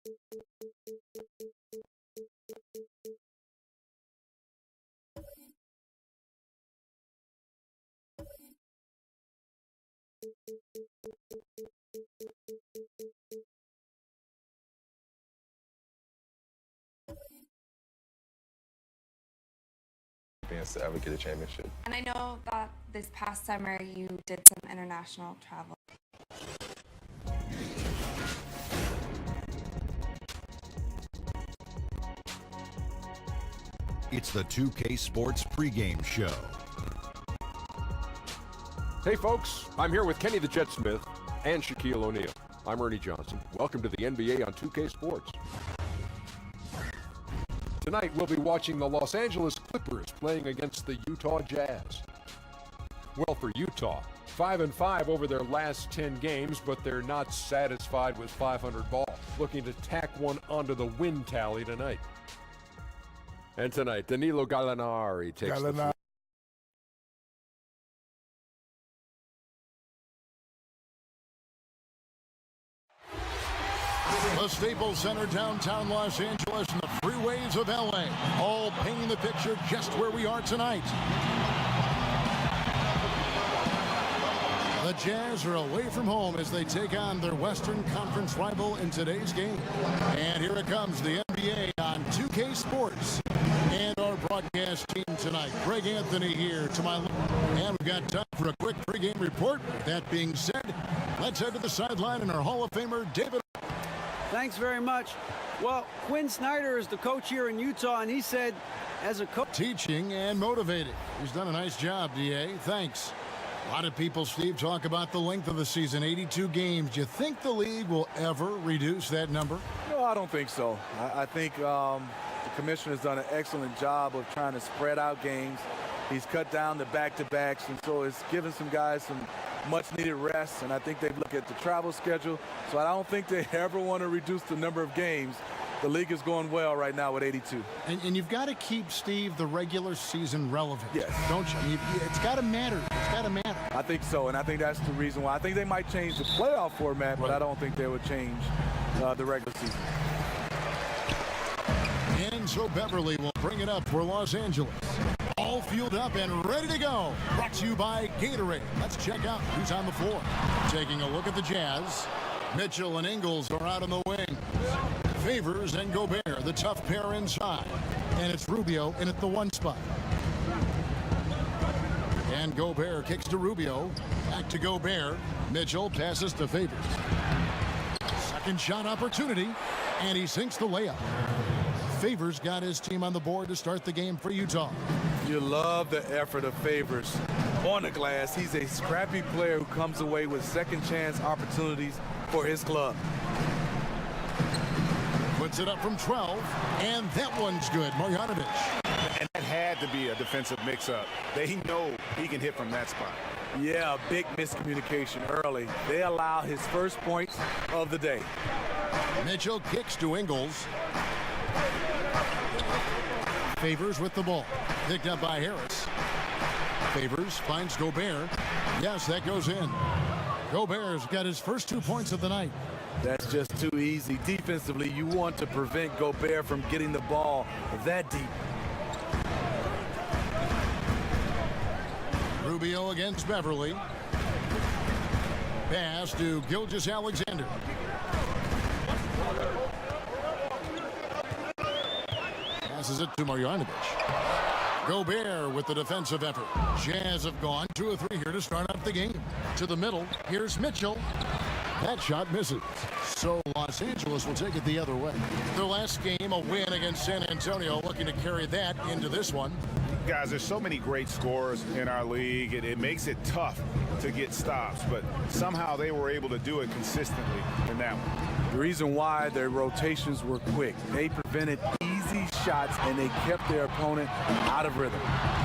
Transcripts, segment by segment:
To ever get a championship. And I know that this past summer you did some international travel. It's the 2K Sports pregame show. Hey folks, I'm here with Kenny the Jet Smith and Shaquille O'Neal. I'm Ernie Johnson. Welcome to the NBA on 2K Sports. Tonight we'll be watching the Los Angeles Clippers playing against the Utah Jazz. Well, for Utah, 5-5 over their last 10 games, but they're not satisfied with 500 ball, looking to tack one onto the win tally tonight. And tonight, Danilo Gallinari takes the floor. The Staples Center, downtown Los Angeles, and the freeways of LA, all painting the picture just where we are tonight. The Jazz are away from home as they take on their Western Conference rival in today's game. And here it comes, the NBA on 2K Sports. And our broadcast team tonight, Greg Anthony here to my left. And we've got time for a quick pregame report. With that being said, let's head to the sideline and our Hall of Famer, David. Thanks very much. Well, Quinn Snyder is the coach here in Utah, and he said, as a coach... Teaching and motivated. He's done a nice job, D.A. Thanks. A lot of people, Steve, talk about the length of the season, 82 games. Do you think the league will ever reduce that number? No, I don't think so. I think the commissioner has done an excellent job of trying to spread out games. He's cut down the back-to-backs, and so it's given some guys some much-needed rest, and I think they've looked at the travel schedule, so I don't think they ever want to reduce the number of games. The league is going well right now with 82. And you've got to keep, Steve, the regular season relevant. Yes. Don't you? It's got to matter. It's got to matter. I think so, and I think that's the reason why. I think they might change the playoff format, but I don't think they would change the regular season. And so Beverly will bring it up for Los Angeles. All fueled up and ready to go. Brought to you by Gatorade. Let's check out who's on the floor. Taking a look at the Jazz. Mitchell and Ingles are out on the wing. Favors and Gobert, the tough pair inside. And it's Rubio in at the one spot. And Gobert kicks to Rubio. Back to Gobert. Mitchell passes to Favors. Second shot opportunity. And he sinks the layup. Favors got his team on the board to start the game for Utah. You love the effort of Favors on the glass. He's a scrappy player who comes away with second chance opportunities for his club. Puts it up from 12, and that one's good. Marjanovic. And that had to be a defensive mix-up. They know he can hit from that spot. Yeah, a big miscommunication early. They allow his first points of the day. Mitchell kicks to Ingles. Favors with the ball. Picked up by Harris. Favors finds Gobert. Yes, that goes in. Gobert's got his first 2 points of the night. That's just too easy. Defensively, you want to prevent Gobert from getting the ball that deep. Rubio against Beverly. Pass to Gilgeous-Alexander. Passes it to Marjanovic. Gobert with the defensive effort. Jazz have gone 2 of 3 here to start out the game. To the middle. Here's Mitchell. That shot misses. So Los Angeles will take it the other way. Their last game, a win against San Antonio, looking to carry that into this one. Guys, there's so many great scorers in our league. It makes it tough to get stops, but somehow they were able to do it consistently in that one. The reason why their rotations were quick, they prevented easy shots and they kept their opponent out of rhythm.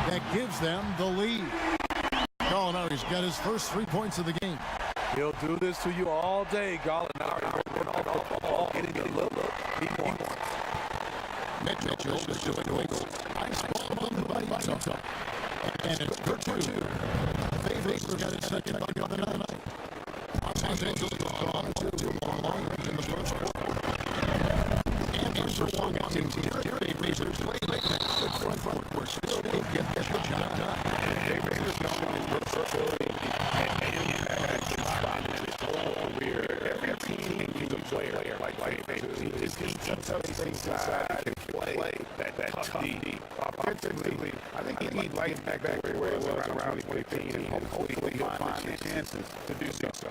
That gives them the lead. Gallinari's got his first 3 points of the game. He'll do this to you all day. Gallinari off the ball, getting a look he wants. Mitchell is doing Ingles. Nice ball by Utah. And it's for 2. Favors got his second bucket of the night. Los Angeles gone 2 long in the first quarter. for one team. Jittery Razors play like that. Front court still get the job done. They Razors know versatility every team needs a player like his things inside can play that tough deep. Offensively, I think he needs light back where he was around 2015, and hopefully he'll find the chances to do so.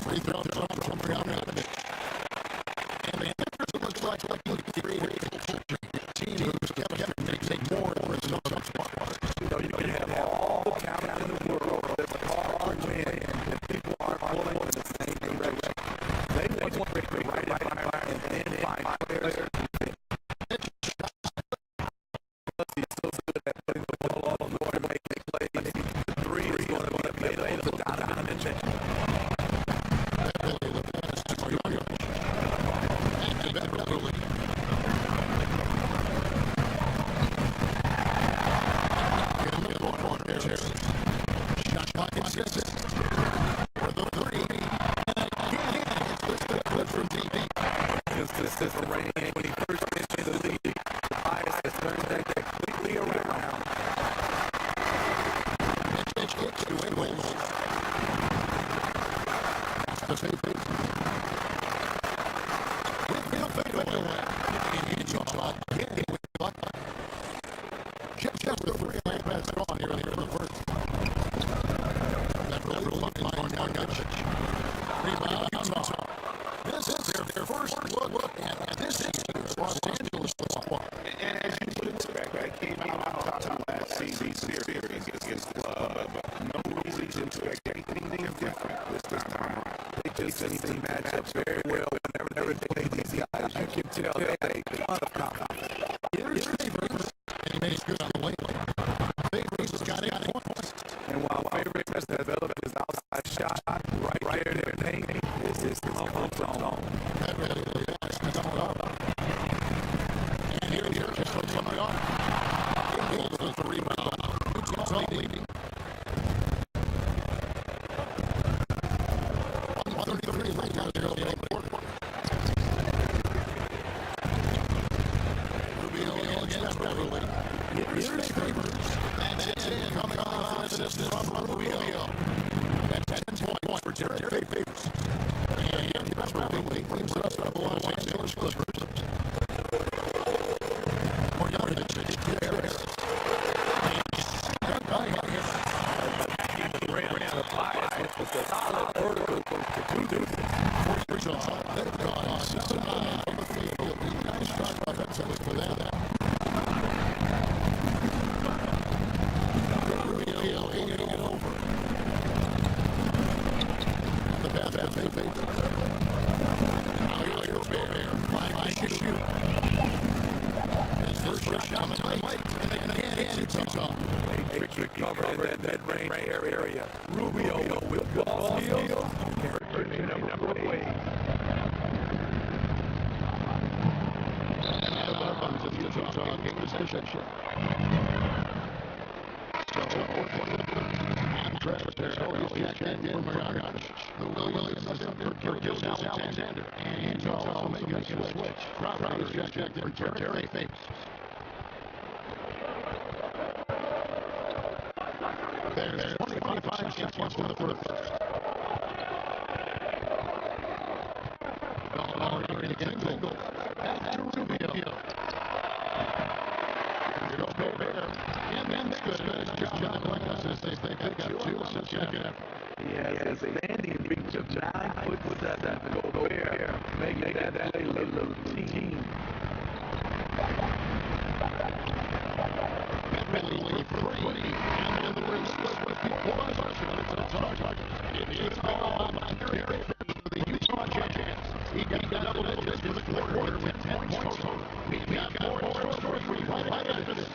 Free throw jumping out of it. And the answer looks like the team who's kept making more and more jump spot. You know, you can have all the talent in the world, but it's hard to win if people aren't pulling in the same direction. They want to make the right environment and then find players. He's so good at putting the ball on the board and making plays. The three is going to be made up down the dimension. Consistent from range when he first gets into the league. The bias has turned that completely around. Just the free leg pass on here in the first. That really line down rebound Utah. This is their first look at this year's Los Angeles squad. And as you would expect, that came out on top last season series against the club. No reason to expect anything different this time around. They just seem to match up very well whenever they play these guys. You can tell they have a ton of confidence. Here's Favors, and he made it good on the late. Favors has got 8 points. And while Favors has developed his outside shot right there in their paint, this is his comfort zone. That really is. And here's just what's coming on. He holds the rebound. Utah leading. 133 late out there in the quarter. Rubio against Beverly. Here's Favors. That's it. Coming on assist from Rubio. That's 10 points for Jared Favors. And here's Beverly brings us up the Los Angeles Clippers. More yardage. Harris. With a solid vertical to do this. They've gone 7-9 from the field. Nice shot offensively for them. Rubio hanging it over. The pass they made. Now here's Gobert. Fine to shoot. His first shot on the late. And again, it's Utah. Victory cover in that mid-range area. Rubio with ball skills. Turning a number of ways. Utah getting position. The Williams for Gilles Alexander. And Utah also making a switch. Crowder is checked in for Terry Favors. There's 25 seconds to the first. Already getting single. Back to Rubio. Here goes Gobert. And then they good. John Lucas as they pick up 2 on the second effort. Yes, a standing reach of 9'7". Gobert making that play little team. Beverly for 3. And then the race with before the target. It is all about Gary for the Utah Jazz. He got double digits for the quarter with 10 points total. He's got 4 scores for 3 right after this.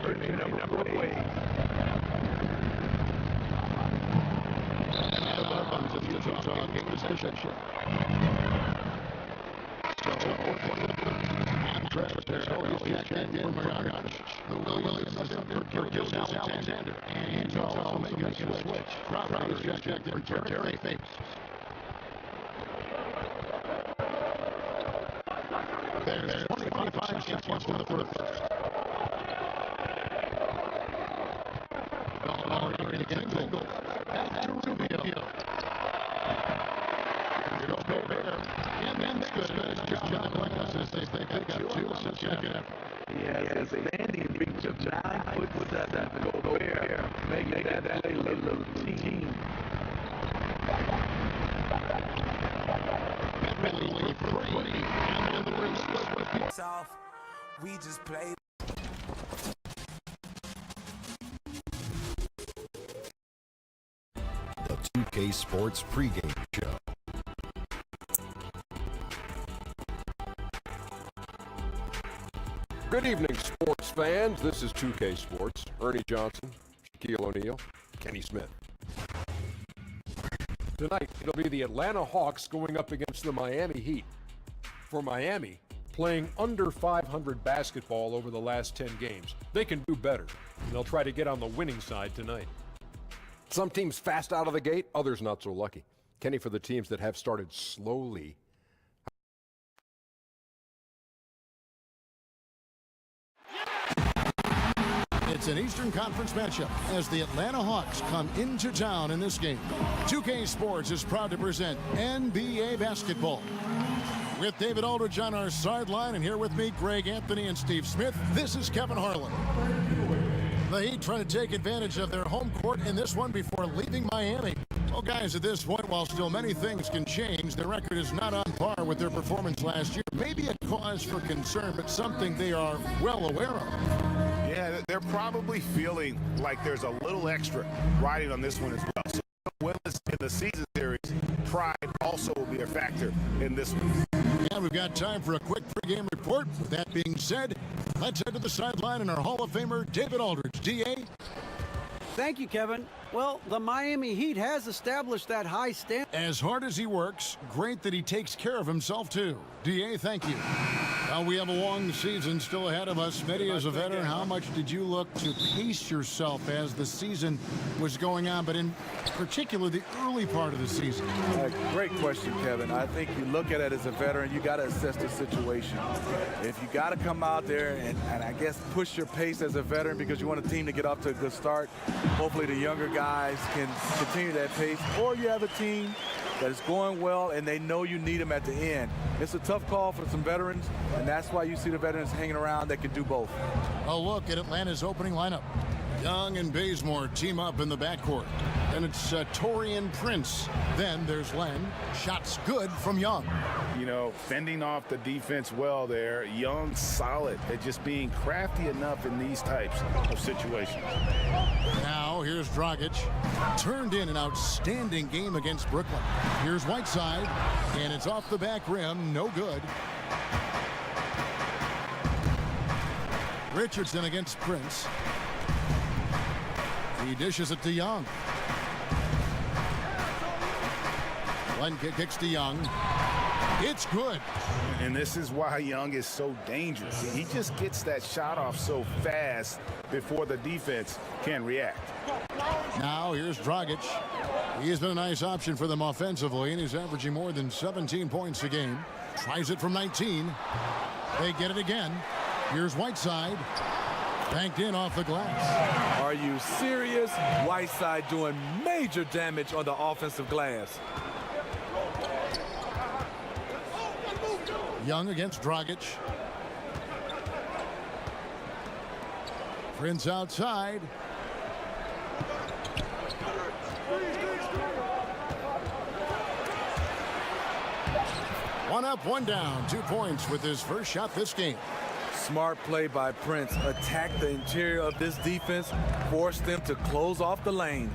jersey number 8. There's 25 seconds to the first. Yes, standing reach of 9'7" Gobert, making that play little team. We just played. The 2K Sports pregame show. Good evening, sports fans. This is 2K Sports. Ernie Johnson, Shaquille O'Neal, Kenny Smith. Tonight, it'll be the Atlanta Hawks going up against the Miami Heat. For Miami, playing under 500 basketball over the last 10 games, they can do better, and they'll try to get on the winning side tonight. Some teams fast out of the gate, others not so lucky. Kenny, for the teams that have started slowly, It's an Eastern Conference matchup as the Atlanta Hawks come into town in this game. 2K Sports is proud to present NBA basketball. With David Aldridge on our sideline, and here with me, Greg Anthony and Steve Smith, this is Kevin Harlan. The Heat trying to take advantage of their home court in this one before leaving Miami. Well, guys, at this point, while still many things can change, their record is not on par with their performance last year. Maybe a cause for concern, but something they are well aware of. Yeah, they're probably feeling like there's a little extra riding on this one as well. So winless in the season series, pride also will be a factor in this one. And we've got time for a quick pregame report. With that being said, let's head to the sideline and our Hall of Famer, David Aldridge. DA? Thank you, Kevin. Well, the Miami Heat has established that high standard. As hard as he works, great that he takes care of himself, too. DA, thank you. Well, we have a long season still ahead of us. Smitty, as a veteran, how much did you look to pace yourself as the season was going on, but in particular, the early part of the season? Great question, Kevin. I think you look at it as a veteran, you got to assess the situation. If you got to come out there and I guess push your pace as a veteran because you want a team to get off to a good start, hopefully the younger guys can continue that pace, or you have a team that is going well and they know you need them at the end. It's a tough call for some veterans, and that's why you see the veterans hanging around that can do both. A look at Atlanta's opening lineup. Young and Bazemore team up in the backcourt. And it's Torian Prince. Then there's Len. Shots good from Young. You know, fending off the defense well there. Young solid at just being crafty enough in these types of situations. Now here's Dragic. Turned in an outstanding game against Brooklyn. Here's Whiteside. And it's off the back rim. No good. Richardson against Prince. He dishes it to Young. Len kicks to Young. It's good. And this is why Young is so dangerous. He just gets that shot off so fast before the defense can react. Now here's Dragic. He has been a nice option for them offensively, and he's averaging more than 17 points a game. Tries it from 19. They get it again. Here's Whiteside. Banked in off the glass. Are you serious? Whiteside doing major damage on the offensive glass. Young against Dragic. Prince outside. One up, one down. 2 points with his first shot this game. Smart play by Prince. Attack the interior of this defense. Force them to close off the lane.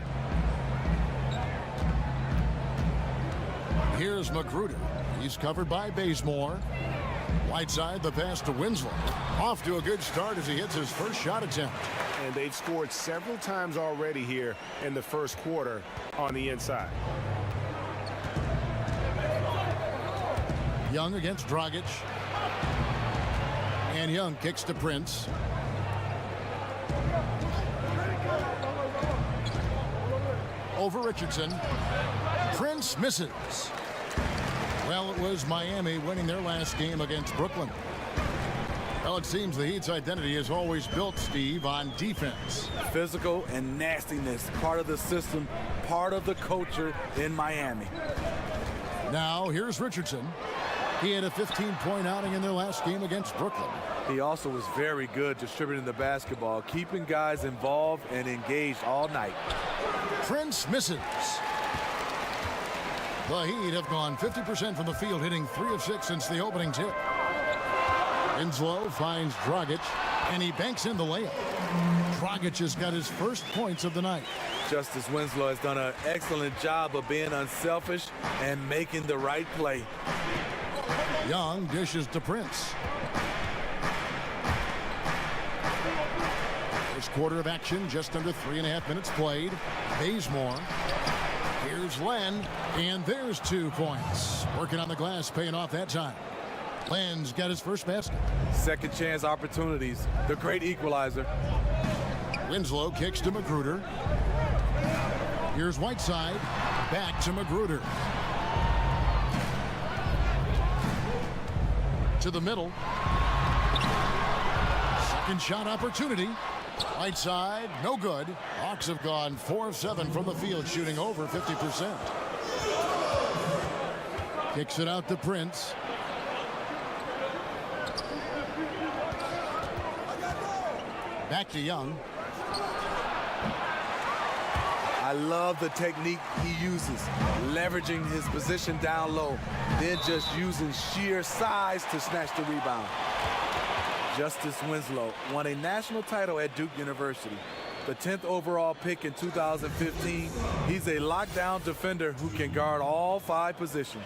Here's Magruder. He's covered by Bazemore. Whiteside, the pass to Winslow. Off to a good start as he hits his first shot attempt. And they've scored several times already here in the first quarter on the inside. Young against Dragic. And Young kicks to Prince. Over Richardson. Prince misses. Well, it was Miami winning their last game against Brooklyn. Well, it seems the Heat's identity is always built, Steve, on defense. Physical and nastiness, part of the system, part of the culture in Miami. Now, here's Richardson. He had a 15-point outing in their last game against Brooklyn. He also was very good distributing the basketball, keeping guys involved and engaged all night. Prince misses. The Heat have gone 50% from the field, hitting 3 of 6 since the opening tip. Winslow finds Dragic, and he banks in the layup. Dragic has got his first points of the night. Justice Winslow has done an excellent job of being unselfish and making the right play. Young dishes to Prince. First quarter of action, just under 3.5 minutes played. Bazemore. Here's Len, and there's 2 points. Working on the glass, paying off that time. Len's got his first basket. Second chance opportunities, the great equalizer. Winslow kicks to Magruder. Here's Whiteside, back to Magruder. To the middle. Second shot opportunity. Whiteside, no good. Hawks have gone 4 of 7 from the field, shooting over 50%. Kicks it out to Prince. Back to Young. I love the technique he uses, leveraging his position down low, then just using sheer size to snatch the rebound. Justice Winslow won a national title at Duke University. The 10th overall pick in 2015, he's a lockdown defender who can guard all 5 positions.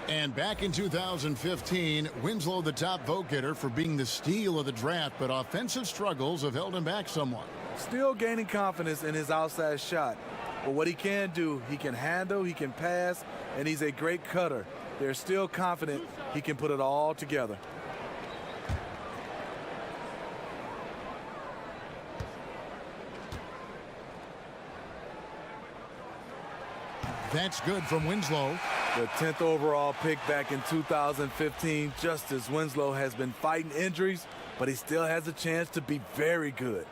And back in 2015, Winslow the top vote getter for being the steal of the draft, but offensive struggles have held him back somewhat. Still gaining confidence in his outside shot. But what he can do, he can handle, he can pass, and he's a great cutter. They're still confident he can put it all together. That's good from Winslow. The 10th overall pick back in 2015, Justice Winslow has been fighting injuries, but he still has a chance to be very good.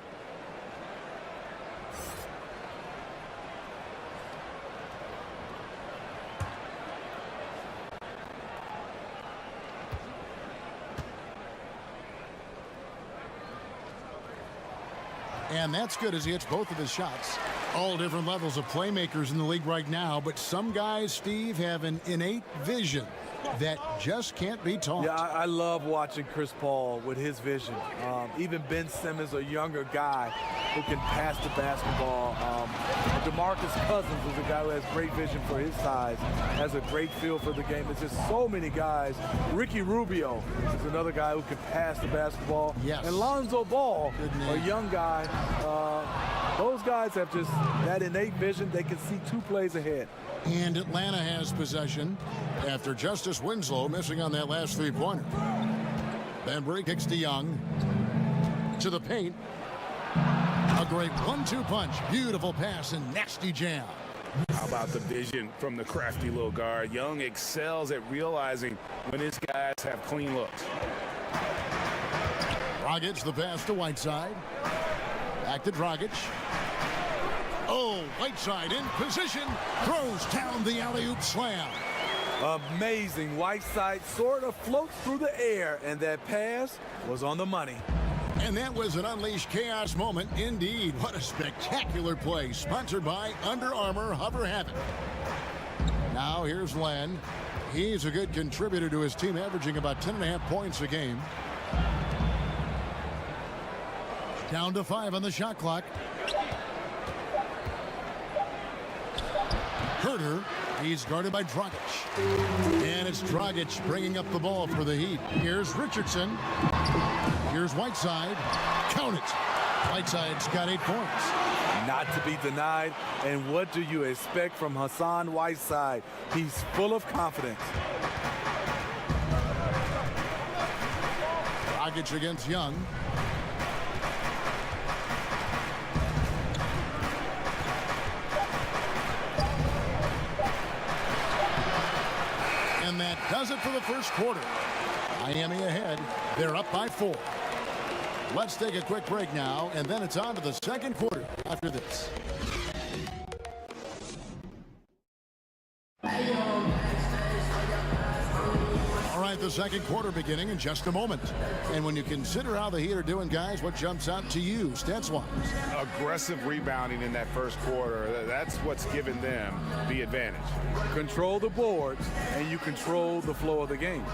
And that's good as he hits both of his shots. All different levels of playmakers in the league right now, but some guys, Steve, have an innate vision that just can't be taught. Yeah, I love watching Chris Paul with his vision. Even Ben Simmons, a younger guy who can pass the basketball. DeMarcus Cousins is a guy who has great vision for his size, has a great feel for the game. There's just so many guys. Ricky Rubio is another guy who can pass the basketball. Yes. And Lonzo Ball, a young guy. Those guys have just that innate vision. They can see 2 plays ahead. And Atlanta has possession after Justice Winslow missing on that last 3-pointer. Bembry kicks to Young. To the paint. A great 1-2 punch. Beautiful pass and nasty jam. How about the vision from the crafty little guard? Young excels at realizing when his guys have clean looks. Dragic, the pass to Whiteside. Back to Dragic. Oh, Whiteside in position. Throws down the alley-oop slam. Amazing. Whiteside sort of floats through the air, and that pass was on the money. And that was an unleashed chaos moment indeed. What a spectacular play. Sponsored by Under Armour Hover Havoc. Now here's Len. He's a good contributor to his team, averaging about 10.5 points a game. Down to 5 on the shot clock. Herter He's guarded by Dragic. And it's Dragic bringing up the ball for the Heat. Here's Richardson. Here's Whiteside. Count it. Whiteside's got 8 points. Not to be denied. And what do you expect from Hassan Whiteside? He's full of confidence. Dragic against Young. And that does it for the first quarter. Miami ahead. They're up by 4. Let's take a quick break now, and then it's on to the second quarter after this. All right, the second quarter beginning in just a moment. And when you consider how the Heat are doing, guys, what jumps out to you, stats-wise? Aggressive rebounding in that first quarter. That's what's given them the advantage. Control the boards, and you control the flow of the game.